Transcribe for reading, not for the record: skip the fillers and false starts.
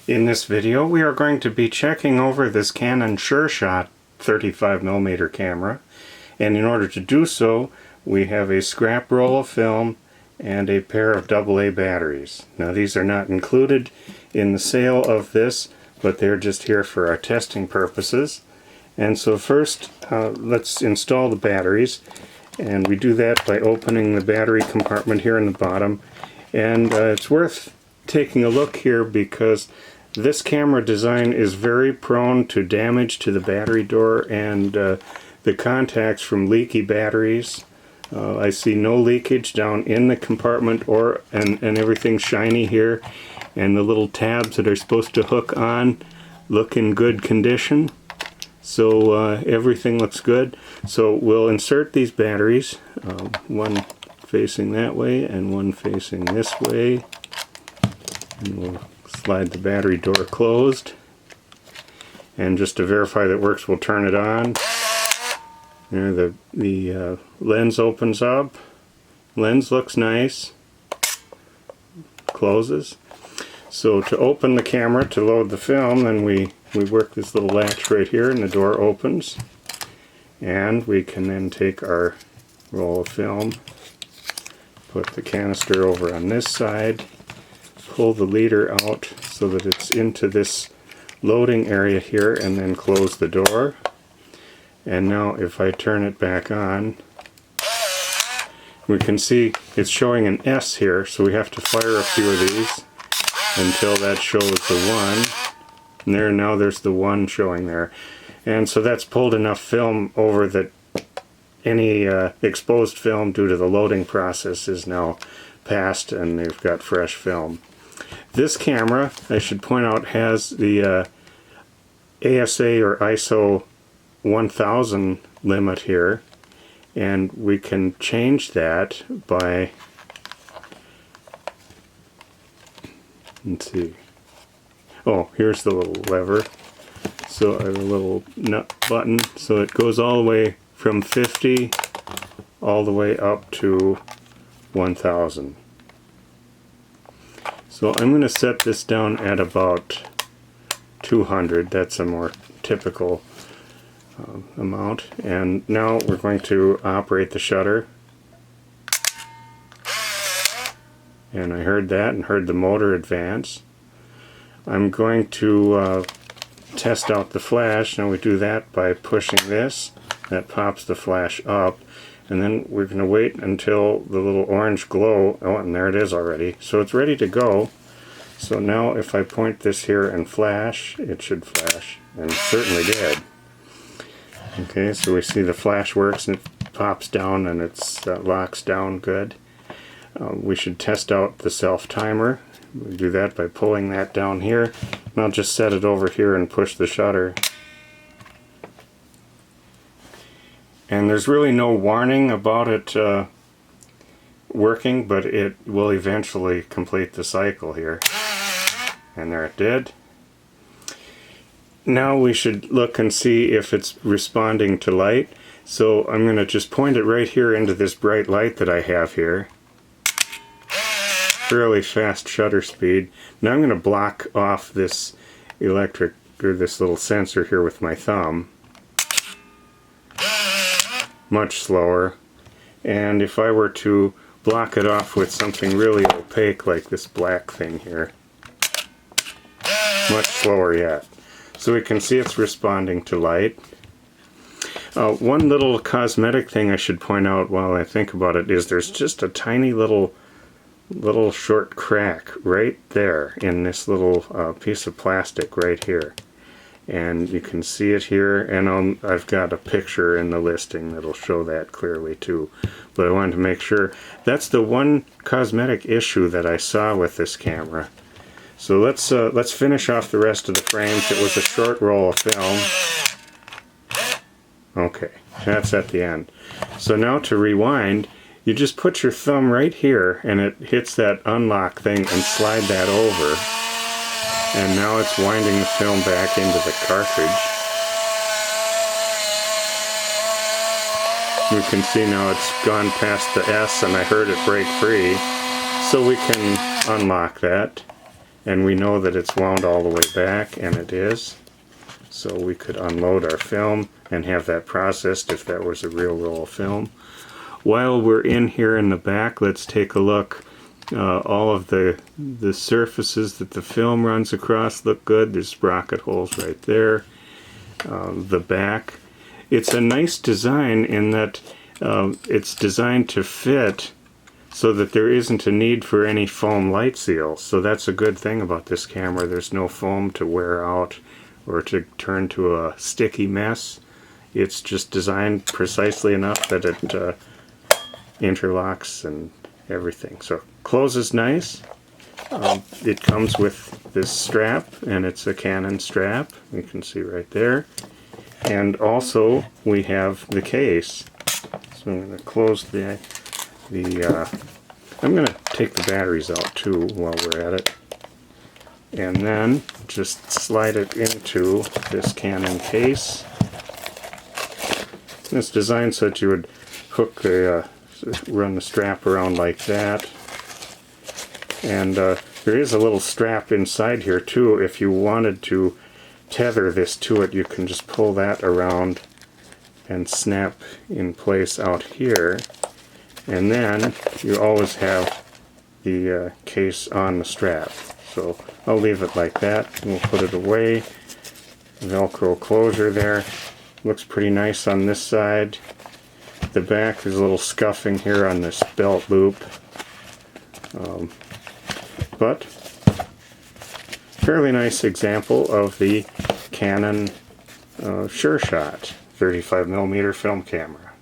In this video we are going to be checking over this Canon Sure Shot 35mm camera, and in order to do so we have a scrap roll of film and a pair of AA batteries. Now these are not included in the sale of this, but they're just here for our testing purposes. And so first let's install the batteries, and we do that by opening the battery compartment here in the bottom. And it's worth taking a look here because this camera design is very prone to damage to the battery door and the contacts from leaky batteries. I see no leakage down in the compartment and everything's shiny here, and the little tabs that are supposed to hook on look in good condition. So everything looks good. So we'll insert these batteries, one facing that way and one facing this way, and we'll slide the battery door closed, and just to verify that it works we'll turn it on. There, the lens opens up. Lens looks nice. Closes. So to open the camera to load the film, then we work this little latch right here and the door opens, and we can then take our roll of film, put the canister over on this side, pull the leader out so that it's into this loading area here, and then close the door. And now if I turn it back on, we can see it's showing an S here, so we have to fire a few of these until that shows the 1. And there, now there's the 1 showing there. And so that's pulled enough film over that any exposed film due to the loading process is now passed, and they've got fresh film. This camera, I should point out, has the ASA or ISO 1000 limit here, and we can change that by, let's see, oh, here's the little lever, so a little nut button, so it goes all the way from 50 all the way up to 1000. So I'm going to set this down at about 200. That's a more typical amount. And now we're going to operate the shutter. And I heard that and heard the motor advance. I'm going to test out the flash. Now we do that by pushing this. That pops the flash up. And then we're going to wait until the little orange glow, oh, and there it is already. So it's ready to go. So now if I point this here and flash, it should flash, and it certainly did. Okay, so we see the flash works and it pops down and it locks down good. We should test out the self timer. We do that by pulling that down here. And I'll just set it over here and push the shutter. And there's really no warning about it working, but it will eventually complete the cycle here. And there it did. Now we should look and see if it's responding to light. So I'm going to just point it right here into this bright light that I have here. Fairly fast shutter speed. Now I'm going to block off this electric, or this little sensor here with my thumb. Much slower. And if I were to block it off with something really opaque like this black thing here, much slower yet. So we can see it's responding to light. One little cosmetic thing I should point out while I think about it is there's just a tiny little short crack right there in this little piece of plastic right here. And you can see it here, and I've got a picture in the listing that'll show that clearly too. But I wanted to make sure. That's the one cosmetic issue that I saw with this camera. So let's finish off the rest of the frames. It was a short roll of film. Okay, that's at the end. So now to rewind, you just put your thumb right here and it hits that unlock thing and slide that over. And now it's winding the film back into the cartridge. You can see now it's gone past the S and I heard it break free. So we can unlock that. and we know that it's wound all the way back, and it is. So we could unload our film and have that processed if that was a real roll of film. While we're in here in the back, let's take a look. All of the surfaces that the film runs across look good. There's sprocket holes right there. The back. It's a nice design in that it's designed to fit so that there isn't a need for any foam light seals. So that's a good thing about this camera. There's no foam to wear out or to turn to a sticky mess. It's just designed precisely enough that it interlocks and everything. So closes nice. It comes with this strap, and it's a Canon strap. You can see right there. And also we have the case. So I'm going to close I'm going to take the batteries out too while we're at it. And then just slide it into this Canon case. It's designed so that you would hook run the strap around like that. And there is a little strap inside here too. If you wanted to tether this to it, you can just pull that around and snap in place out here. And then you always have the case on the strap. So I'll leave it like that. We'll put it away. Velcro closure there. Looks pretty nice on this side. The back, there's a little scuffing here on this belt loop. But fairly nice example of the Canon Sure Shot 35mm film camera.